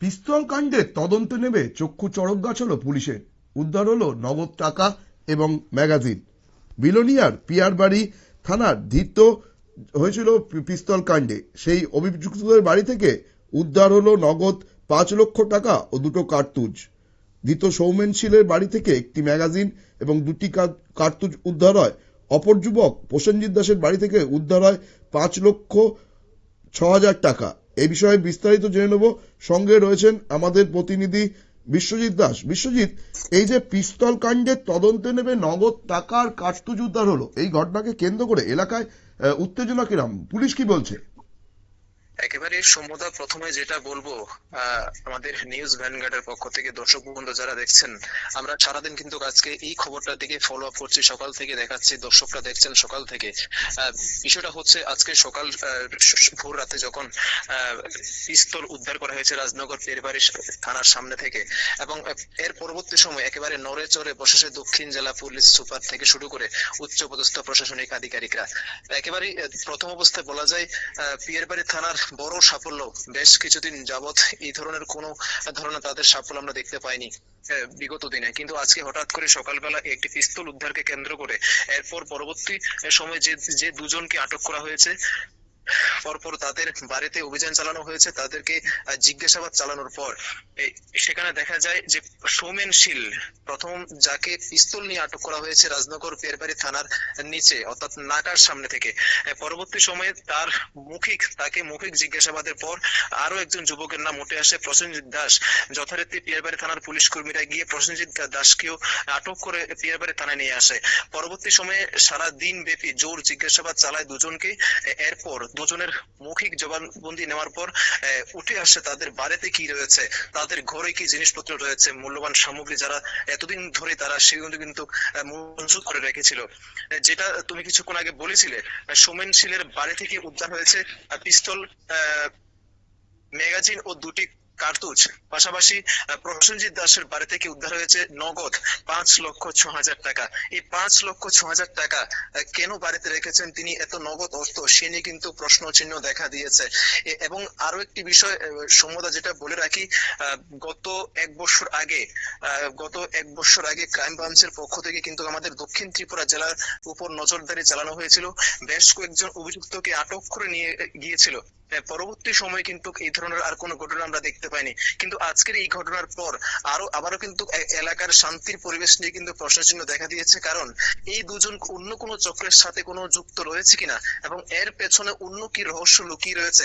পিস্তল কাণ্ডের তদন্তে নেবে চক্ষু চড়ক গাছ হলো পুলিশের। উদ্ধার হলো নগদ টাকা এবং ম্যাগাজিন। বিলোনিয়ার পিয়ারবাড়ি থানার ধৃত হয়েছিল পিস্তল কাণ্ডে। সেই অভিযুক্তদের বাড়ি থেকে উদ্ধার হলো নগদ 5 লক্ষ টাকা ও 2টো কার্তুজ। ধৃত সৌমেন শীলের বাড়ি থেকে একটি ম্যাগাজিন এবং 2টি কার্তুজ উদ্ধার হয়। অপর যুবক প্রসেনজিৎ দাসের বাড়ি থেকে উদ্ধার হয় 5,06,000 টাকা। এই বিষয়ে বিস্তারিত জেনে নেব। সঙ্গে রয়েছেন আমাদের প্রতিনিধি বিশ্বজিৎ দাস। বিশ্বজিৎ, এই যে পিস্তল কাণ্ডের তদন্তে নেবে নগদ টাকার কার্তুজ উদ্ধার হলো, এই ঘটনাকে কেন্দ্র করে এলাকায় উত্তেজনা কিরম, পুলিশ কি বলছে? একেবারে সমুদা, প্রথমে যেটা বলবো, আমাদের নিউজ ভ্যানগার্ডের পক্ষ থেকে দর্শক বন্ধু যারা দেখছেন, আমরা সারাদিন কিন্তু আজকে এই খবরটার দিকে ফলো আপ করছি, সকাল থেকে দেখাচ্ছি, দর্শকরা দেখছেন সকাল থেকে। বিষয়টা হচ্ছে আজকে সকাল ভোর রাতে যখন পিস্তল উদ্ধার করা হয়েছে রাজনগর পেরবাড়ি থানার সামনে থেকে, এবং এর পরবর্তী সময় একেবারে নড়ে চড়ে বসেছে দক্ষিণ জেলা পুলিশ সুপার থেকে শুরু করে উচ্চপদস্থ প্রশাসনিক আধিকারিকরা। একেবারে প্রথম অবস্থায় বলা যায় পিয়ারবাড়ি থানার বড় সাফল্য। বেশ কিছুদিন যাবৎ এই ধরনের কোন ধরনের তাদের সাফল্য আমরা দেখতে পাইনি বিগত দিনে, কিন্তু আজকে হঠাৎ করে সকালবেলা একটি পিস্তল উদ্ধারকে কেন্দ্র করে এরপর পরবর্তী সময় যে দুজনকে আটক করা হয়েছে, পরপর তাদের বাড়িতে অভিযান চালানো হয়েছে। তাদেরকে জিজ্ঞাসাবাদ চালানোর পর সেখানে দেখা যায় যে সৌমেন শীল, প্রথম যাকে পিস্তল নিয়ে আটক করা হয়েছে রাজনগর পেরবাড়ি থানার নিচে অর্থাৎ নাকার সামনে থেকে, পরবর্তী সময়ে তাকে মৌখিক জিজ্ঞাসাবাদের পর আরো একজন যুবকের নাম উঠে আসে, প্রসেনজিৎ দাস। যথারীতি পিয়ারবাড়ি থানার পুলিশ কর্মীরা গিয়ে প্রসেনজিৎ দাসকেও আটক করে পিয়ারবাড়ি থানায় নিয়ে আসে। পরবর্তী সময়ে সারা দিন ব্যাপী জোর জিজ্ঞাসাবাদ চালায় দুজনকে। এরপর দুজনের মৌখিক জবানবন্দি নেওয়ার পর উঠে আসে তাদের বাড়িতে কি রয়েছে, তাদের ঘরে কি জিনিসপত্র রয়েছে, মূল্যবান সামগ্রী যারা এতদিন ধরে তারা সেগুলো কিন্তু মজুত করে রেখেছিল। যেটা তুমি কিছুক্ষণ আগে বলেছিলে, সৌমেন শীলের বাড়ি থেকে উদ্ধার হয়েছে পিস্তল, ম্যাগাজিন ও 2টি কার্তুজ। পাশাপাশি প্রসেনজিৎ দাসের বাড়ি থেকে উদ্ধার হয়েছে নগদ 5,06,000 টাকা। এই 5,06,000 টাকা কেন বাড়িতে রেখেছেন তিনি এত নগদ অর্থ, সে নিয়ে কিন্তু প্রশ্ন চিহ্ন দেখা দিয়েছে। এবং আরো একটি বিষয় সমদা যেটা বলে রাখি, গত এক বছর আগে ক্রাইম ব্রাঞ্চের পক্ষ থেকে কিন্তু আমাদের দক্ষিণ ত্রিপুরা জেলার উপর নজরদারি চালানো হয়েছিল। বেশ কয়েকজন অভিযুক্তকে আটক করে নিয়ে গিয়েছিল। পরবর্তী সময়ে কিন্তু এই ধরনের আর কোনো ঘটনা আমরা দেখতে পাইনি, কিন্তু আজকের এই ঘটনার পর আবারও কিন্তু এলাকার শান্তির পরিবেশ নিয়ে কিন্তু প্রশ্নচিহ্ন দেখা দিয়েছে। কারণ এই দুজন অন্য কোনো চক্রের সাথে কোনো যুক্ত রয়েছে কিনা এবং এর পেছনে অন্য কি রহস্য লুকিয়ে রয়েছে,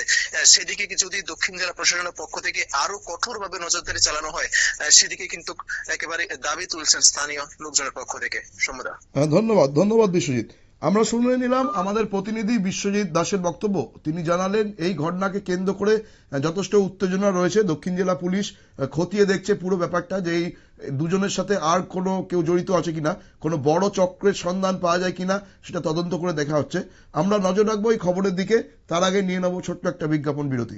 সেদিকে যদি দক্ষিণ জেলা প্রশাসনের পক্ষ থেকে আরো কঠোরভাবে নজরদারি চালানো হয়, সেদিকে কিন্তু একেবারে দাবি তুলছেন স্থানীয় লোকজনের পক্ষ থেকে। সমুদা, ধন্যবাদ বিশ্বজিৎ। আমরা শুনে নিলাম আমাদের প্রতিনিধি বিশ্বজিৎ দাসের বক্তব্য। তিনি জানালেন এই ঘটনাকে কেন্দ্র করে যথেষ্ট উত্তেজনা রয়েছে। দক্ষিণ জেলা পুলিশ খতিয়ে দেখছে পুরো ব্যাপারটা, যে এই দুজনের সাথে আর কোনো কেউ জড়িত আছে কিনা, কোনো বড় চক্রের সন্ধান পাওয়া যায় কিনা, সেটা তদন্ত করে দেখা হচ্ছে। আমরা নজর রাখবো এই খবরের দিকে। তার আগে নিয়ে নেবো ছোট্ট একটা বিজ্ঞাপন বিরতি।